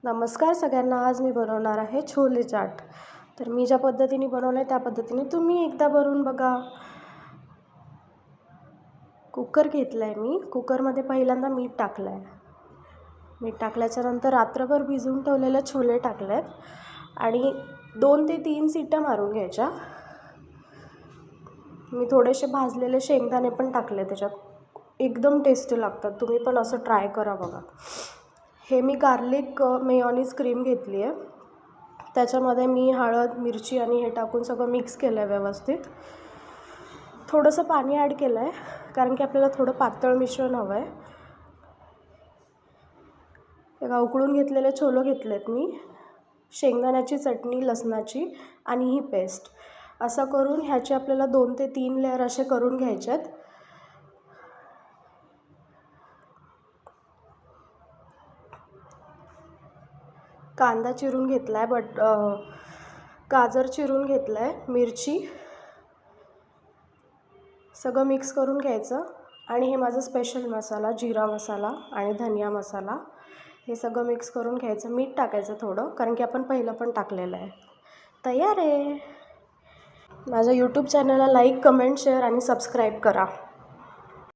नमस्कार सगळ्यांना. आज मी बनवणार आहे छोले चाट. तर मी ज्या पद्धतीने बनवलं आहे त्या पद्धतीने तुम्ही एकदा बनवून बघा. कुकर घेतला आहे मी. कुकरमध्ये पहिल्यांदा मीठ टाकलं आहे. मीठ टाकल्याच्यानंतर रात्रभर भिजवून ठेवलेले छोले टाकले आहेत आणि 2 ते 3 शिट्ट्या मारून घ्यायच्या. मी थोडेसे भाजलेले शेंगदाणे पण टाकले त्याच्यात. एकदम टेस्टी लागतात. तुम्ही पण असं ट्राय करा बघा. हे मी गार्लिक मेयोनीज क्रीम घेतली आहे. त्याच्यामध्ये मी हळद, मिरची आणि हे टाकून सगळं मिक्स केलं आहे व्यवस्थित. थोडंसं पाणी ॲड केलं आहे कारण की आपल्याला थोडं पातळ मिश्रण हवं आहे. बघा, उकळून घेतलेले छोले घेतलेत मी. शेंगदाण्याची चटणी, लसणाची आणि ही पेस्ट असं करून ह्याचे आपल्याला 2 ते 3 लेअर असे करून घ्यायचे आहेत. कांदा चिरून घेतला आहे, गाजर चिरून घेतलं आहे, मिरची सगळं मिक्स करून घ्यायचं. आणि हे माझं स्पेशल मसाला, जिरा मसाला आणि धनिया मसाला, हे सगळं मिक्स करून घ्यायचं. मीठ टाकायचं थोडं कारण की आपण पहिलं पण टाकलेलं आहे. तयार आहे. माझ्या यूट्यूब चॅनलला लाईक, कमेंट, शेअर आणि सबस्क्राईब करा.